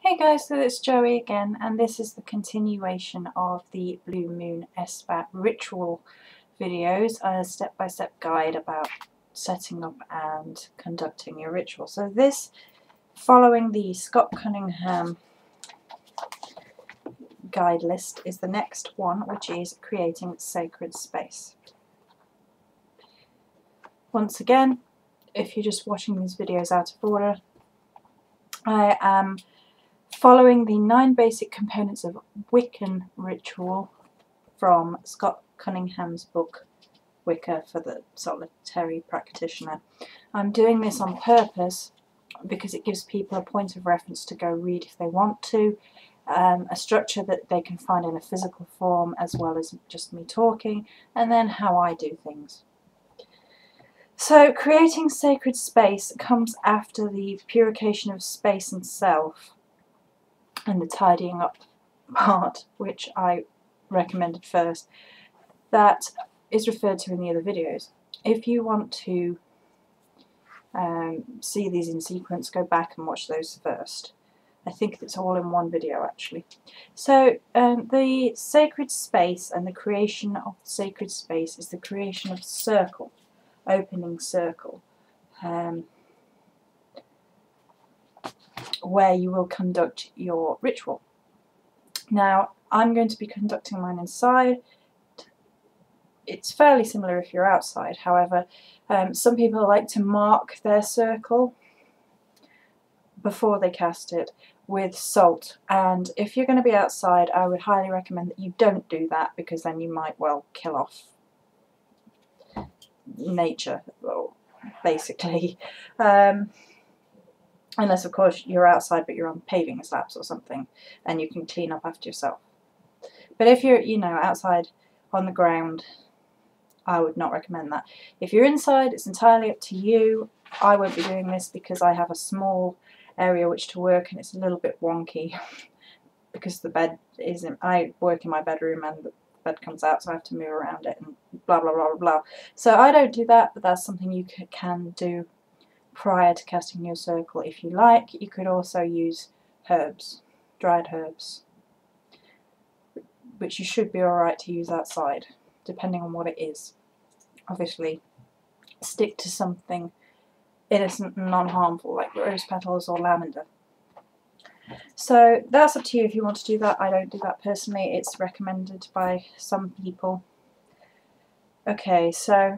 Hey guys, so it's Joey again, and this is the continuation of the Blue Moon Esbat ritual videos, a step-by-step guide about setting up and conducting your ritual. So this, following the Scott Cunningham guide list, is the next one, which is creating sacred space. Once again, if you're just watching these videos out of order, I am following the 9 basic components of Wiccan ritual from Scott Cunningham's book Wicca for the Solitary Practitioner. I'm doing this on purpose because it gives people a point of reference to go read if they want to, a structure that they can find in a physical form as well as just me talking, and then how I do things. So creating sacred space comes after the purification of space and self and the tidying up part, which I recommended first. That is referred to in the other videos. If you want to see these in sequence, go back and watch those first. I think it's all in one video actually. So the sacred space and the creation of the sacred space is the creation of circle, opening circle, where you will conduct your ritual. Now, I'm going to be conducting mine inside. It's fairly similar if you're outside, however, some people like to mark their circle before they cast it with salt, and if you're going to be outside, I would highly recommend that you don't do that, because then you might well kill off nature, basically. Unless, of course, you're outside but you're on paving slabs or something and you can clean up after yourself. But if you're, outside on the ground, I would not recommend that. If you're inside, it's entirely up to you. I won't be doing this because I have a small area which to work, and it's a little bit wonky because the bed isn't. I work in my bedroom and the bed comes out, so I have to move around it and blah blah blah blah. So I don't do that, but that's something you can do prior to casting your circle if you like. You could also use herbs, dried herbs, which you should be alright to use outside, depending on what it is. Obviously, stick to something innocent and non-harmful like rose petals or lavender. So that's up to you if you want to do that. I don't do that personally. It's recommended by some people. Okay, so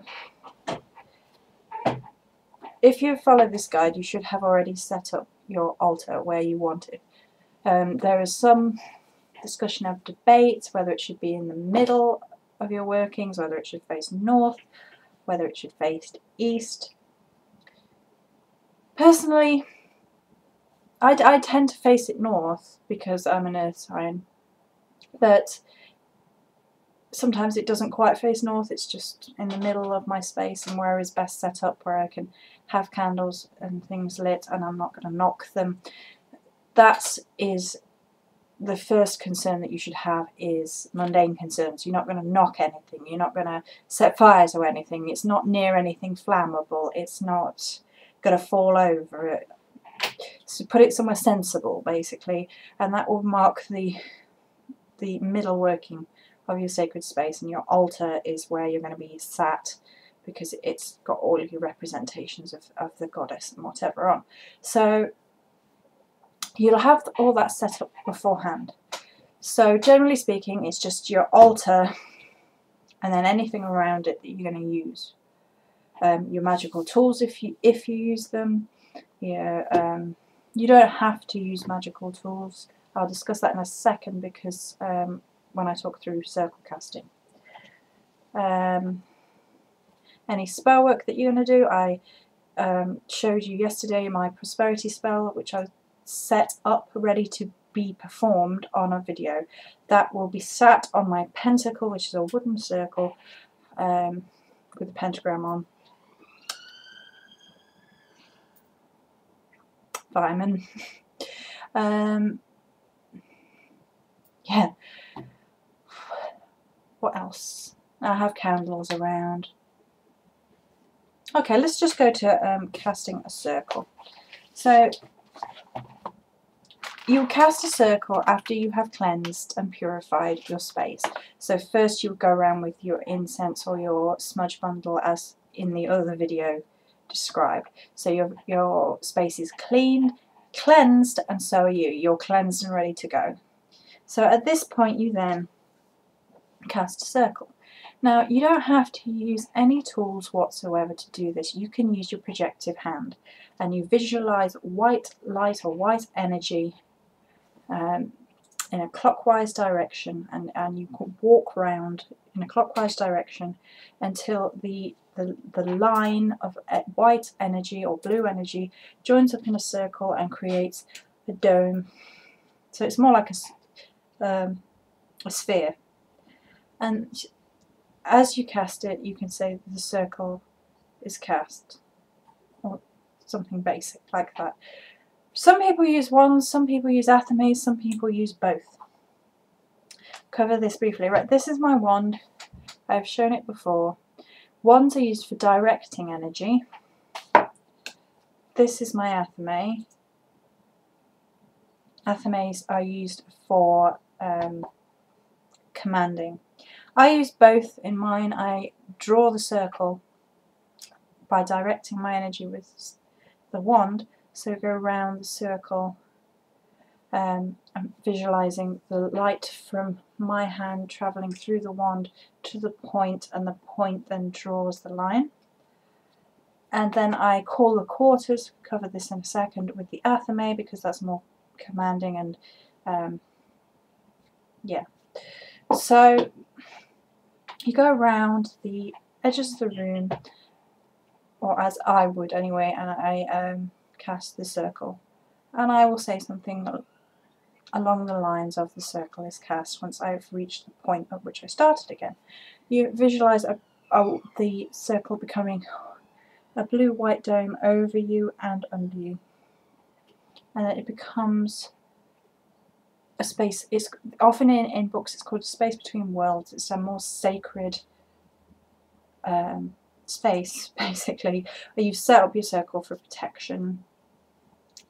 if you follow this guide, you should have already set up your altar where you want it. There is some discussion of debate whether it should be in the middle of your workings, whether it should face north, whether it should face east. Personally, I tend to face it north because I'm an earth sign, but sometimes it doesn't quite face north, it's just in the middle of my space and where is best set up, where I can have candles and things lit and I'm not going to knock them. That is the first concern that you should have, is mundane concerns. You're not going to knock anything, you're not going to set fires or anything, it's not near anything flammable, it's not going to fall over it. So put it somewhere sensible basically, and that will mark the middle working of your sacred space, and your altar is where you're going to be sat because it's got all of your representations of the goddess and whatever on. So you'll have all that set up beforehand. So generally speaking, it's just your altar and then anything around it that you're going to use. Your magical tools if you use them. You don't have to use magical tools. I'll discuss that in a second because when I talk through circle casting. Any spell work that you're going to do, I showed you yesterday my prosperity spell, which I set up ready to be performed on a video. That will be sat on my pentacle, which is a wooden circle with a pentagram on. Vitamin. Yeah. What else? I have candles around. Okay, let's just go to casting a circle. So you'll cast a circle after you have cleansed and purified your space. So first you'll go around with your incense or your smudge bundle as in the other video described. So your space is cleaned, cleansed, and so are you. You're cleansed and ready to go. So at this point you then cast a circle. Now you don't have to use any tools whatsoever to do this. You can use your projective hand and you visualize white light or white energy in a clockwise direction, and you walk round in a clockwise direction until the line of white energy or blue energy joins up in a circle and creates a dome. So it's more like a sphere. And as you cast it, you can say the circle is cast, or something basic like that. Some people use wands, some people use athames, some people use both. Cover this briefly. Right, this is my wand. I've shown it before. Wands are used for directing energy. This is my athame. Athames are used for commanding. I use both in mine. I draw the circle by directing my energy with the wand. So go around the circle, I'm visualizing the light from my hand travelling through the wand to the point, and the point then draws the line. And then I call the quarters, cover this in a second, with the athame because that's more commanding and yeah. So you go around the edges of the room, or as I would anyway, and I cast the circle, and I will say something along the lines of the circle is cast once I've reached the point at which I started again. You visualize the circle becoming a blue-white dome over you and under you, and then it becomes a space. It's often in books it's called a space between worlds. It's a more sacred space, basically, where you set up your circle for protection,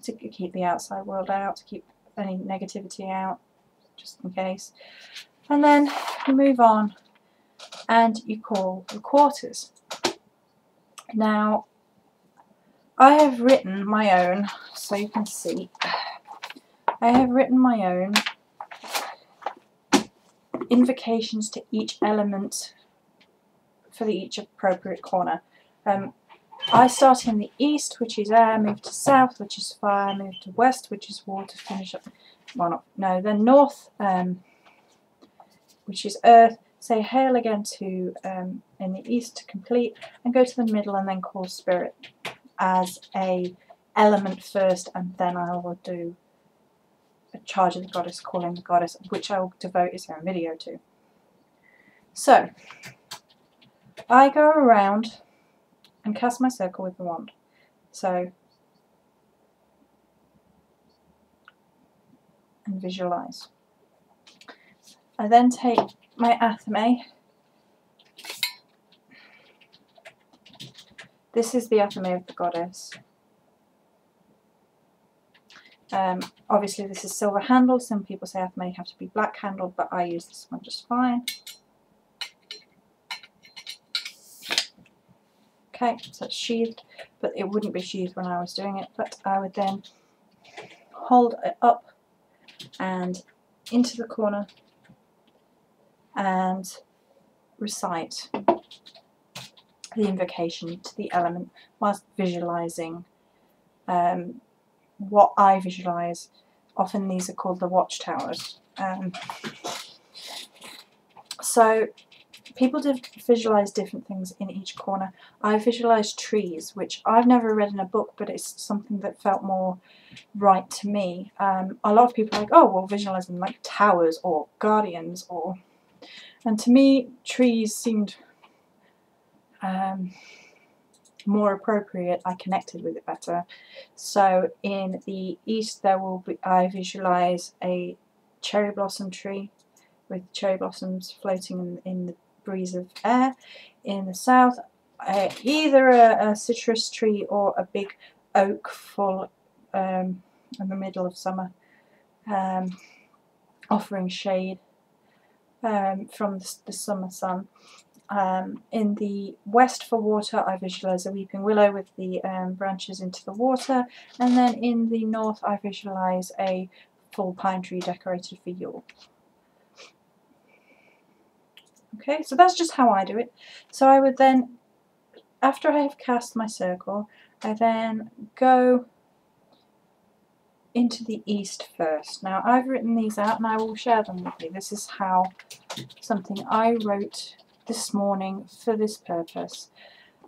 to keep the outside world out, to keep any negativity out, just in case. And then you move on and you call the quarters. Now, I have written my own, so you can see, I have written my own invocations to each element for each appropriate corner. I start in the east, which is air, move to south, which is fire, move to west, which is water, finish up, then north, which is earth, say hail again to in the east to complete, and go to the middle and then call spirit as a element first, and then I will do a charge of the goddess, calling the goddess, which I will devote its own video to. So I go around and cast my circle with the wand. So, and visualize. I then take my athame. This is the athame of the goddess. Obviously this is silver handled. Some people say athame have to be black handled, but I use this one just fine. Okay, so it's sheathed, but it wouldn't be sheathed when I was doing it, but I would then hold it up and into the corner and recite the invocation to the element whilst visualizing what I visualize. Often these are called the watchtowers. So people visualize different things in each corner. I visualized trees, which I've never read in a book, but it's something that felt more right to me. A lot of people are like, oh, well, visualize them like towers or guardians, and to me, trees seemed more appropriate. I connected with it better. So in the east, I visualize a cherry blossom tree with cherry blossoms floating in the breeze of air. In the south, either a citrus tree or a big oak full in the middle of summer offering shade from the summer sun. In the west for water, I visualise a weeping willow with the branches into the water, and then in the north I visualise a full pine tree decorated for Yule. Okay, so that's just how I do it. So I would then, after I have cast my circle, I then go into the east first. Now I've written these out and I will share them with you. This is how something I wrote this morning for this purpose.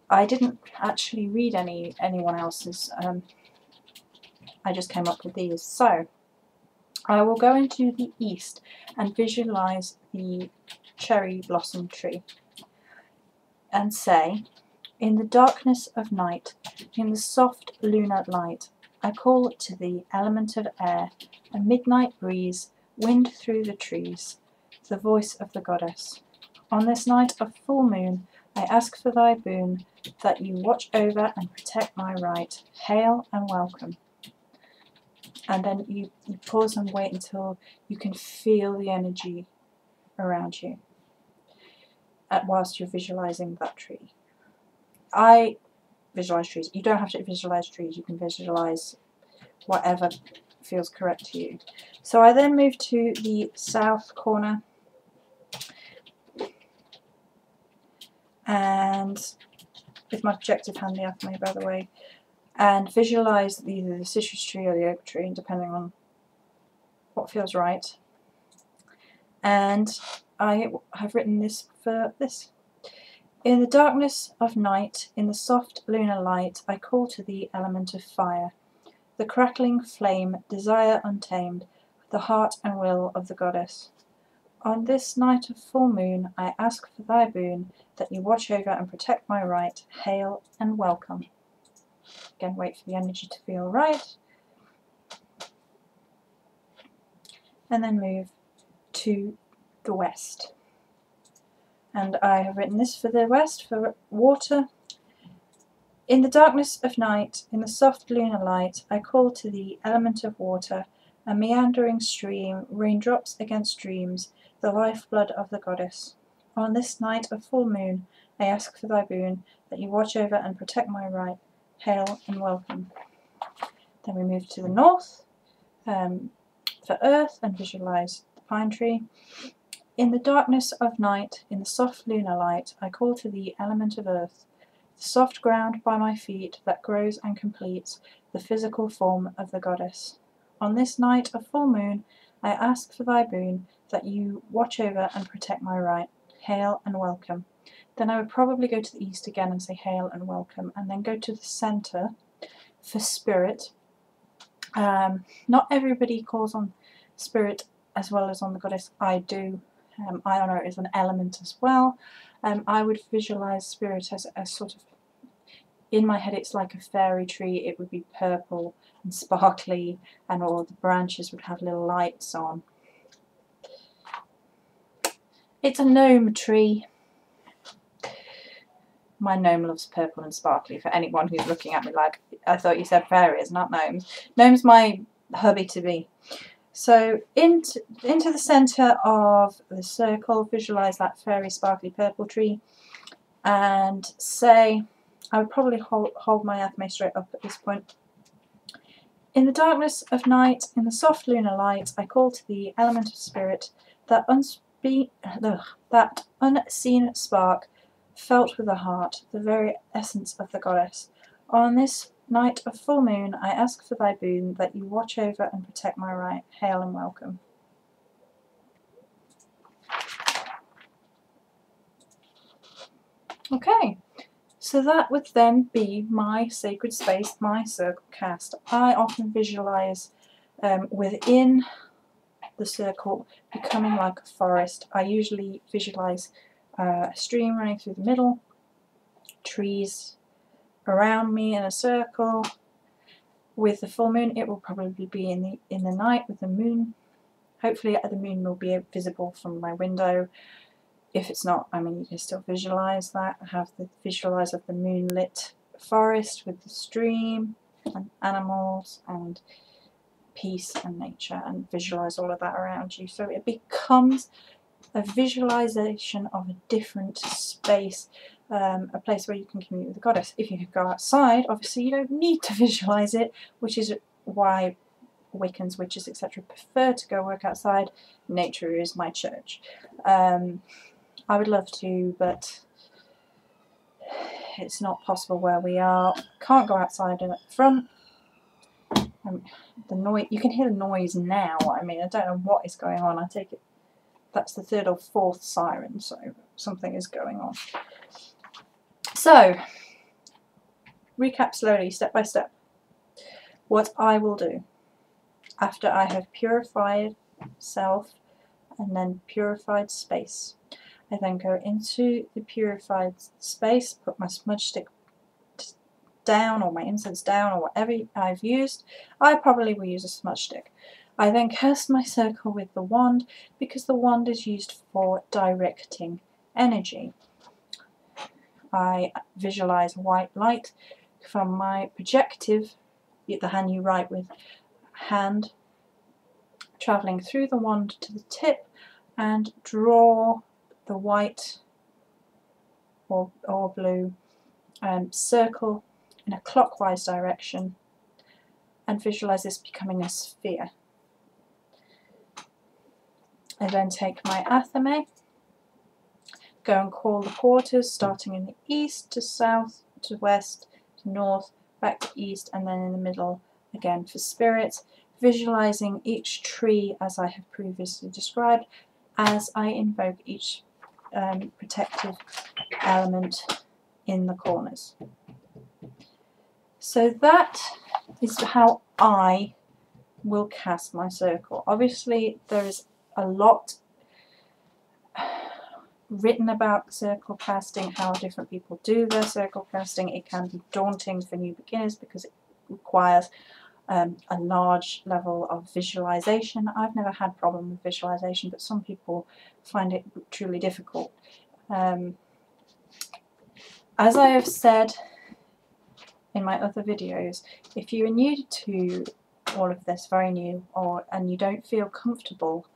I didn't actually read anyone else's, I just came up with these. So I will go into the east and visualise the cherry blossom tree and say, in the darkness of night, in the soft lunar light, I call to thee, element of air, a midnight breeze, wind through the trees, the voice of the goddess. On this night of full moon, I ask for thy boon, that you watch over and protect my right. Hail and welcome. And then you pause and wait until you can feel the energy around you whilst you're visualising that tree. I visualise trees. You don't have to visualise trees, you can visualise whatever feels correct to you. So I then move to the south corner and with my projective handy up me, by the way, and visualise either the citrus tree or the oak tree, depending on what feels right. And I have written this for this. In the darkness of night, in the soft lunar light, I call to thee, element of fire, the crackling flame, desire untamed, the heart and will of the goddess. On this night of full moon, I ask for thy boon, that you watch over and protect my right. Hail and welcome. Again, wait for the energy to feel right. And then move to the west. And I have written this for the west, for water. In the darkness of night, in the soft lunar light, I call to thee, element of water, a meandering stream, raindrops against streams, the lifeblood of the goddess. On this night of full moon, I ask for thy boon, that you watch over and protect my right. Hail and welcome. Then we move to the north for earth and visualise the pine tree. In the darkness of night, in the soft lunar light, I call to thee, element of earth, the soft ground by my feet that grows and completes the physical form of the goddess. On this night of full moon, I ask for thy boon, that you watch over and protect my right. Hail and welcome. Then I would probably go to the east again and say hail and welcome, and then go to the centre for spirit. Not everybody calls on spirit as well as on the goddess. I do. I honour it as an element as well. I would visualise spirit as a sort of, in my head it's like a fairy tree. It would be purple and sparkly, and all the branches would have little lights on. It's a gnome tree. My gnome loves purple and sparkly, for anyone who's looking at me like, I thought you said fairies, not gnomes. Gnome's my hubby-to-be. So into the centre of the circle, visualise that fairy sparkly purple tree, and say, I would probably hold my Athame straight up at this point. In the darkness of night, in the soft lunar light, I call to thee, element of spirit, that unseen spark, felt with the heart, the very essence of the goddess. On this night of full moon, I ask for thy boon, that you watch over and protect my right. Hail and welcome. Okay, so that would then be my sacred space, my circle cast. I often visualise within the circle becoming like a forest. I usually visualise a stream running through the middle, trees around me in a circle. With the full moon, it will probably be in the night with the moon. Hopefully the moon will be visible from my window. If it's not, I mean, you can still visualise that. Have the visualise of the moonlit forest with the stream and animals and peace and nature, and visualize all of that around you. So it becomes a visualization of a different space, a place where you can communicate with the goddess. If you go outside, obviously you don't need to visualize it, which is why Wiccans, witches, etc. prefer to go work outside. Nature is my church. I would love to, but it's not possible where we are. Can't go outside and at the front. The noise, you can hear the noise now. I mean, I don't know what is going on. I take it that's the third or fourth siren, so something is going on. So, recap slowly, step by step, what I will do after I have purified self and then purified space. I then go into the purified space, put my smudge stick down or my incense down or whatever I've used. I probably will use a smudge stick. I then cast my circle with the wand, because the wand is used for directing energy. I visualize white light from my projective, the hand you write with, hand, travelling through the wand to the tip, and draw the white or blue circle in a clockwise direction, and visualize this becoming a sphere. I then take my athame, go and call the quarters, starting in the east to south to west to north, back to east, and then in the middle again for spirit, visualizing each tree as I have previously described, as I invoke each protective element in the corners. So that is how I will cast my circle. Obviously there is a lot written about circle casting, how different people do their circle casting. It can be daunting for new beginners because it requires a large level of visualization. I've never had a problem with visualization, but some people find it truly difficult. As I have said in my other videos, if you are new to all of this, very new, and you don't feel comfortable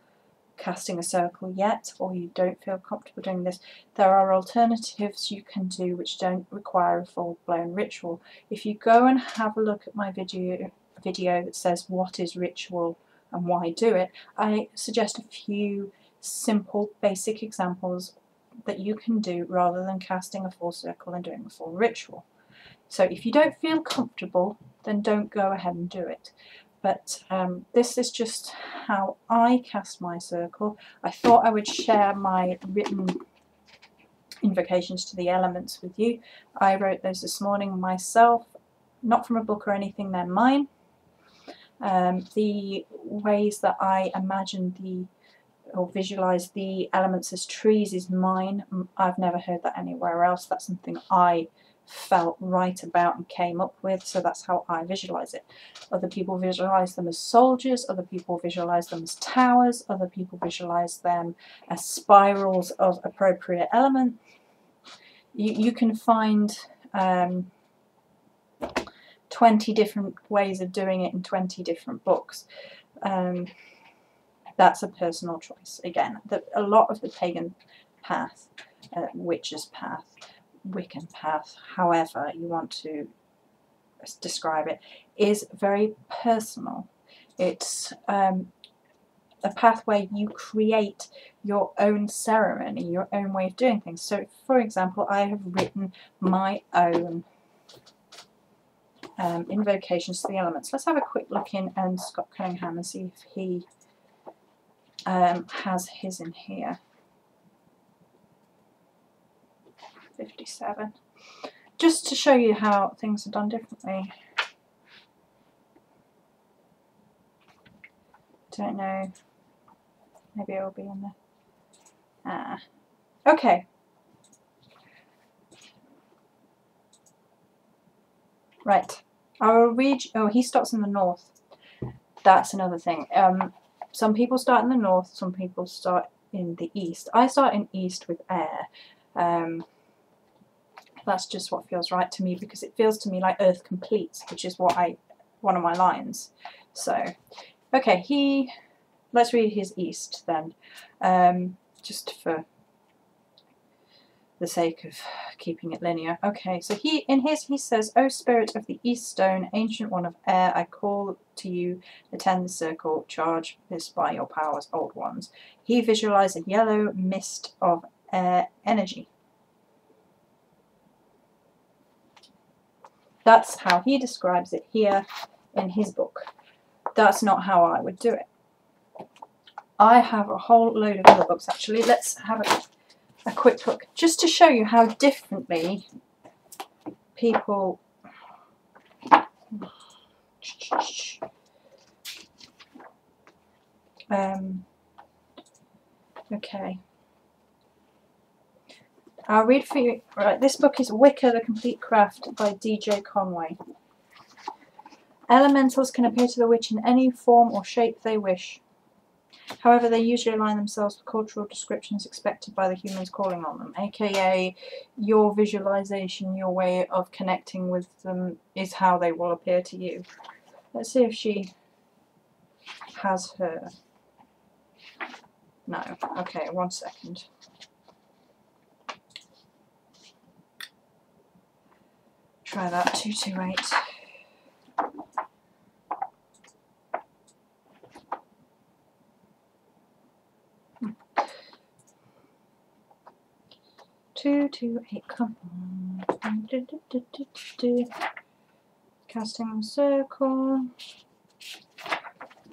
casting a circle yet, or you don't feel comfortable doing this, there are alternatives you can do which don't require a full-blown ritual. If you go and have a look at my video that says what is ritual and why do it, I suggest a few simple basic examples that you can do rather than casting a full circle and doing a full ritual. So if you don't feel comfortable, then don't go ahead and do it. But this is just how I cast my circle. I thought I would share my written invocations to the elements with you. I wrote those this morning myself, not from a book or anything, they're mine. The ways that I imagine or visualize the elements as trees is mine. I've never heard that anywhere else. That's something I felt right about and came up with, so that's how I visualize it. Other people visualize them as soldiers, other people visualize them as towers, other people visualize them as spirals of appropriate element. You can find 20 different ways of doing it in 20 different books. That's a personal choice. Again, a lot of the pagan path, witch's path, Wiccan path, however you want to describe it, is very personal. It's a path where you create your own ceremony, your own way of doing things. So, for example, I have written my own invocations to the elements. Let's have a quick look in Scott Cunningham and see if he has his in here. 57. Just to show you how things are done differently. Don't know. Maybe it will be in there. Okay. Right. I will read. Oh, he starts in the north. That's another thing. Some people start in the north. Some people start in the east. I start in east with air. That's just what feels right to me, because it feels to me like earth completes, which is what one of my lines. So, okay, let's read his east then, just for the sake of keeping it linear. Okay, so he says, "O spirit of the East Stone, ancient one of air, I call to you, attend the circle, charge this by your powers, old ones." He visualized a yellow mist of air energy. That's how he describes it here in his book. That's not how I would do it. I have a whole load of other books actually. Let's have a quick look, just to show you how differently people okay, I'll read for you. Right, this book is Wicca, the Complete Craft by D.J. Conway. Elementals can appear to the witch in any form or shape they wish. However, they usually align themselves with cultural descriptions expected by the humans calling on them, aka your visualization, your way of connecting with them is how they will appear to you. Let's see if she has her. No. Okay, 1 second. Try that, 228. Come on. Casting the circle.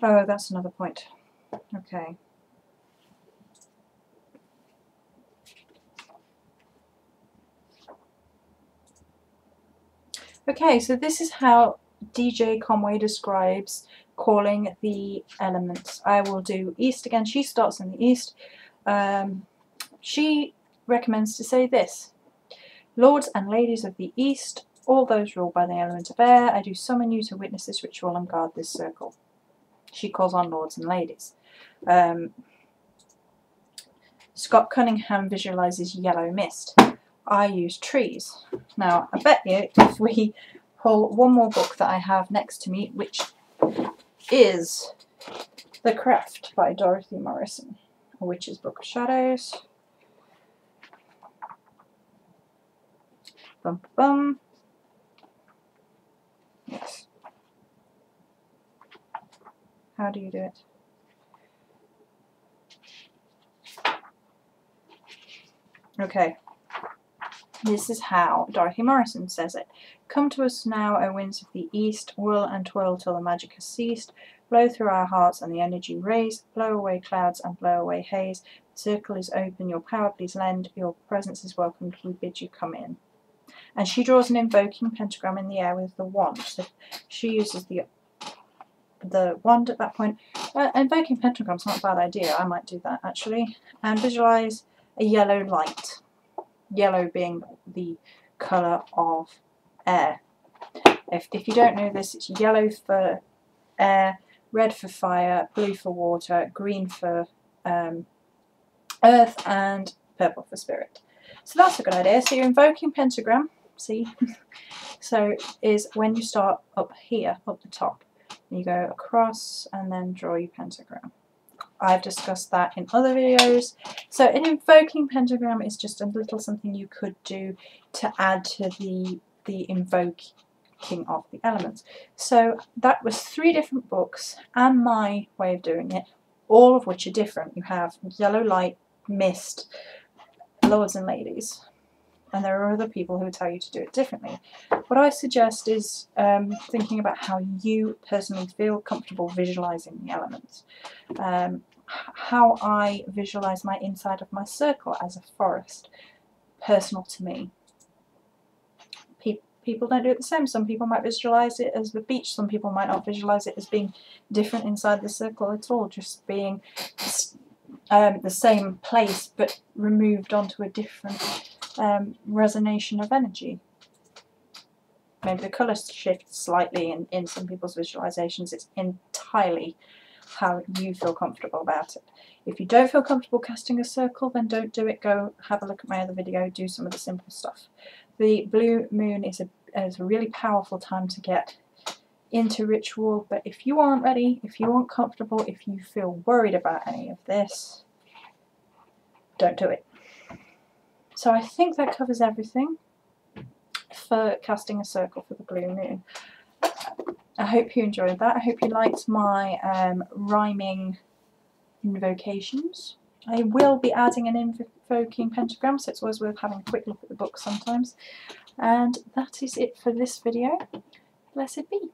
Oh, that's another point. Okay. Okay, so this is how D.J. Conway describes calling the elements. I will do east again. She starts in the east. She recommends to say this: "Lords and ladies of the east, all those ruled by the element of air, I do summon you to witness this ritual and guard this circle." She calls on lords and ladies. Scott Cunningham visualizes yellow mist. I use trees. Now, I bet you if we pull one more book that I have next to me, which is The Craft by Dorothy Morrison, A Witch's Book of Shadows. Bum bum. Yes. How do you do it? Okay. This is how Dorothy Morrison says it. "Come to us now, O winds of the east, whirl and twirl till the magic has ceased. Blow through our hearts and the energy raise. Blow away clouds and blow away haze. The circle is open, your power please lend. Your presence is welcomed, we bid you come in." And she draws an invoking pentagram in the air with the wand. So she uses the wand at that point. Invoking pentagram's not a bad idea. I might do that actually. And visualize a yellow light. Yellow being the colour of air. If you don't know this, it's yellow for air, red for fire, blue for water, green for earth, and purple for spirit. So that's a good idea. So you're invoking pentagram, see? So is when you start up here, up the top. You go across and then draw your pentagram. I've discussed that in other videos. So an invoking pentagram is just a little something you could do to add to the invoking of the elements. So that was 3 different books and my way of doing it, all of which are different. You have yellow light, mist, lords and ladies. And there are other people who tell you to do it differently. What I suggest is thinking about how you personally feel comfortable visualizing the elements. How I visualize my inside of my circle as a forest, personal to me. People don't do it the same. Some people might visualize it as the beach. Some people might not visualize it as being different inside the circle at all, just being the same place but removed onto a different resonation of energy. Maybe the colour shifts slightly in some people's visualizations. It's entirely how you feel comfortable about it. If you don't feel comfortable casting a circle, then don't do it. Go have a look at my other video, do some of the simple stuff. The blue moon is a really powerful time to get into ritual, but if you aren't ready, if you aren't comfortable, if you feel worried about any of this, don't do it. So I think that covers everything for casting a circle for the blue moon. I hope you enjoyed that. I hope you liked my rhyming invocations. I will be adding an invoking pentagram, so it's always worth having a quick look at the book sometimes. And that is it for this video. Blessed be.